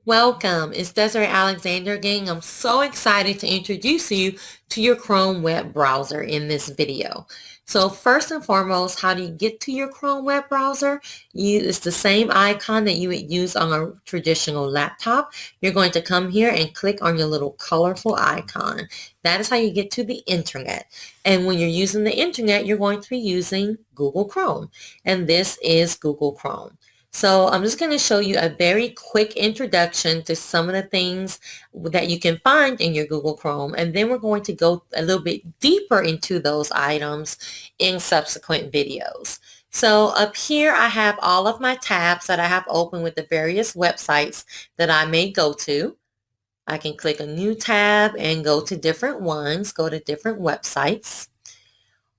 Welcome, it's Desiree Alexander again. I'm so excited to introduce you to your Chrome web browser in this video. So first and foremost, how do you get to your Chrome web browser? It's the same icon that you would use on a traditional laptop. You're going to come here and click on your little colorful icon. That is how you get to the internet. And when you're using the internet, you're going to be using Google Chrome. And this is Google Chrome. So I'm just going to show you a very quick introduction to some of the things that you can find in your Google Chrome. And then we're going to go a little bit deeper into those items in subsequent videos. So up here, I have all of my tabs that I have open with the various websites that I may go to. I can click a new tab and go to different ones, go to different websites.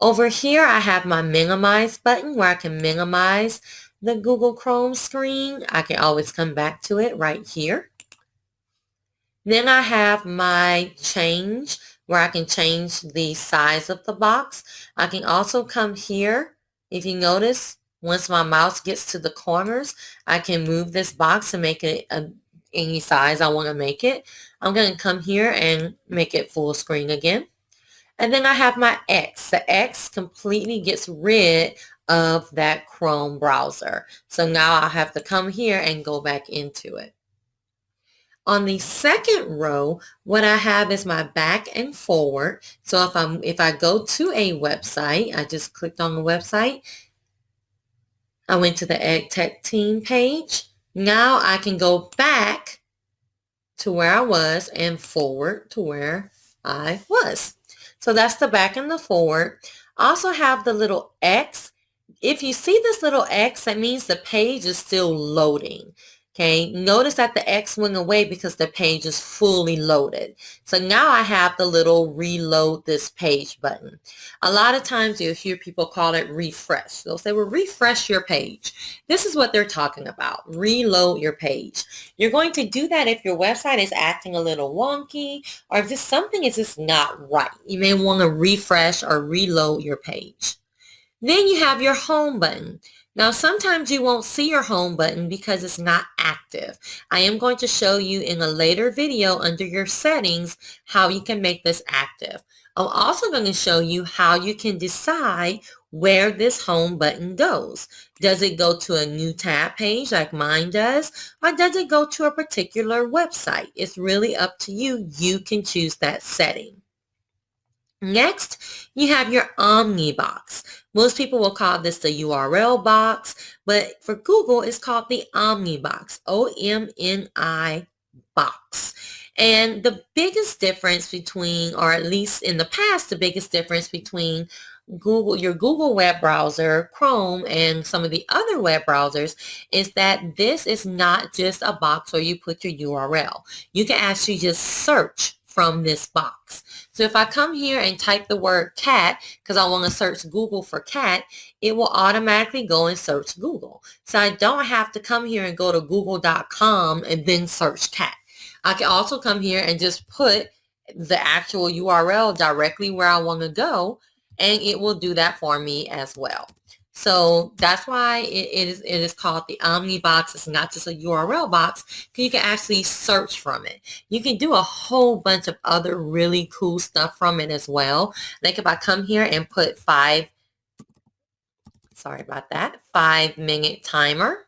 Over here, I have my minimize button where I can minimize the Google Chrome screen. I can always come back to it right here. Then I have my change where I can change the size of the box. I can also come here. If you notice, once my mouse gets to the corners, I can move this box and make it any size I want to make it. I'm going to come here and make it full screen again. And then I have my X. The X completely gets rid of that Chrome browser. So now I have to come here and go back into it. On the second row, what I have is my back and forward. So if I go to a website, I just clicked on the website. I went to the Ed Tech Team page. Now I can go back to where I was and forward to where I was. So that's the back and the forward. I also have the little X. If you see this little X, that means the page is still loading. Okay, notice that the X went away because the page is fully loaded. So now I have the little reload this page button. A lot of times you'll hear people call it refresh. They'll say, well, refresh your page. This is what they're talking about, reload your page. You're going to do that if your website is acting a little wonky or if just something is just not right. You may want to refresh or reload your page. Then you have your home button. Now, sometimes you won't see your home button because it's not active. I am going to show you in a later video under your settings how you can make this active. I'm also going to show you how you can decide where this home button goes. Does it go to a new tab page like mine does, or does it go to a particular website? It's really up to you. You can choose that setting. Next, you have your Omnibox. Most people will call this the URL box, but for Google, it's called the Omnibox, O-M-N-I box. And the biggest difference between, or at least in the past, the biggest difference between your Google web browser, Chrome, and some of the other web browsers is that this is not just a box where you put your URL. You can actually just search from this box. So if I come here and type the word cat, because I want to search Google for cat, it will automatically go and search Google. So I don't have to come here and go to google.com and then search cat. I can also come here and just put the actual URL directly where I want to go, and it will do that for me as well. So that's why it is called the Omnibox. It's not just a URL box, because you can actually search from it. You can do a whole bunch of other really cool stuff from it as well. Like if I come here and put 5-minute timer,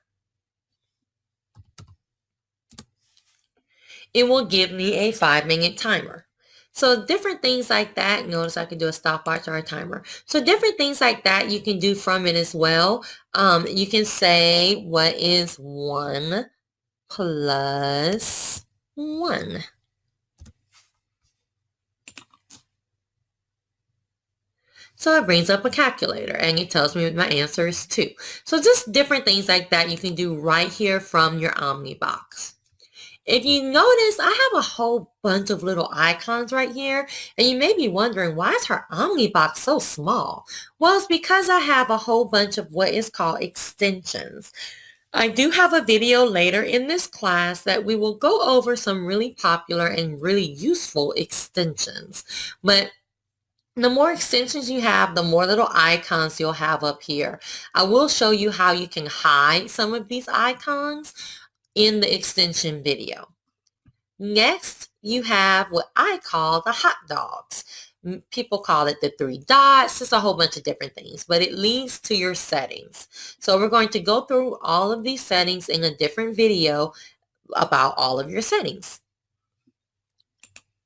it will give me a 5-minute timer. So different things like that. Notice I can do a stopwatch or a timer. So different things like that you can do from it as well. You can say, what is 1 plus 1? So it brings up a calculator and it tells me my answer is 2. So just different things like that you can do right here from your Omnibox. If you notice, I have a whole bunch of little icons right here, and you may be wondering, why is her Omnibox so small? Well, it's because I have a whole bunch of what is called extensions. I do have a video later in this class that we will go over some really popular and really useful extensions. But the more extensions you have, the more little icons you'll have up here. I will show you how you can hide some of these icons. in the extension video. Next, you have what I call the hot dogs. People call it the 3 dots. It's a whole bunch of different things, but it leads to your settings. So we're going to go through all of these settings in a different video about all of your settings.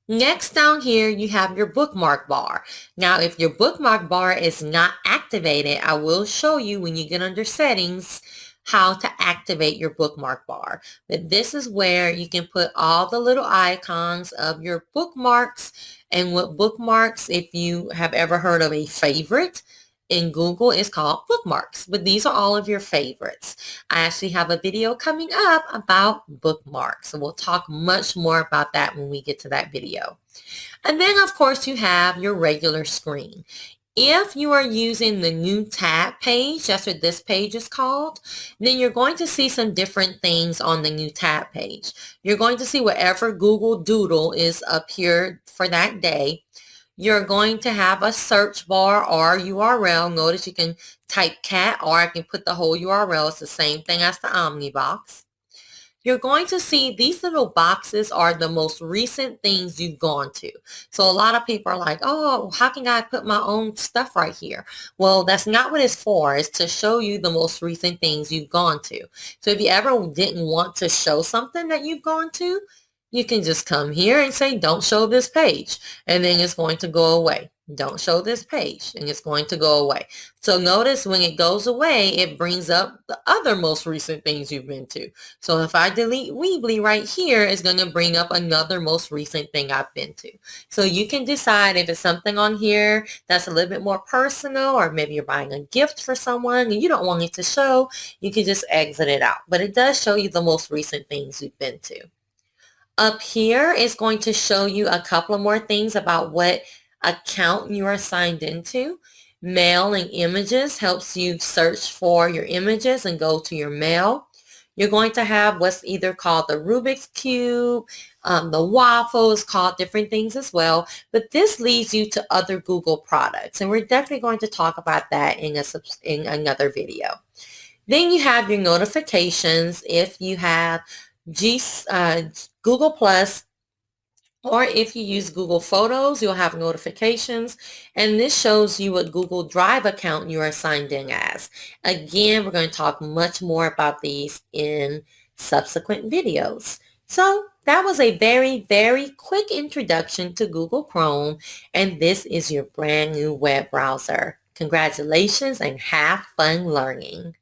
Next down here, you have your bookmark bar. Now, if your bookmark bar is not activated, I will show you when you get under settings how to activate your bookmark bar. But this is where you can put all the little icons of your bookmarks. And what bookmarks, if you have ever heard of a favorite, in Google is called bookmarks, but these are all of your favorites. I actually have a video coming up about bookmarks, so we'll talk much more about that when we get to that video. And then of course you have your regular screen. If you are using the new tab page, that's what this page is called, then you're going to see some different things on the new tab page. You're going to see whatever Google Doodle is up here for that day. You're going to have a search bar or URL. Notice you can type cat or I can put the whole URL. It's the same thing as the Omnibox. You're going to see these little boxes are the most recent things you've gone to. So a lot of people are like, oh, how can I put my own stuff right here? Well, that's not what it's for. It's to show you the most recent things you've gone to. So if you ever didn't want to show something that you've gone to, you can just come here and say, don't show this page, and then it's going to go away. Don't show this page, and it's going to go away. So notice when it goes away, it brings up the other most recent things you've been to. So if I delete Weebly right here, it's going to bring up another most recent thing I've been to. So you can decide if it's something on here that's a little bit more personal, or maybe you're buying a gift for someone and you don't want it to show, you can just exit it out. But it does show you the most recent things you've been to. Up here is going to show you a couple of more things about what account you are signed into. Mail and images helps you search for your images and go to your mail. You're going to have what's either called the Rubik's Cube, the waffles, called different things as well. But this leads you to other Google products. And we're definitely going to talk about that in another video. Then you have your notifications if you have Google Plus, or if you use Google Photos, you'll have notifications, and this shows you what Google Drive account you are signed in as. Again, we're going to talk much more about these in subsequent videos. So that was a very, very quick introduction to Google Chrome, and this is your brand new web browser. Congratulations and have fun learning.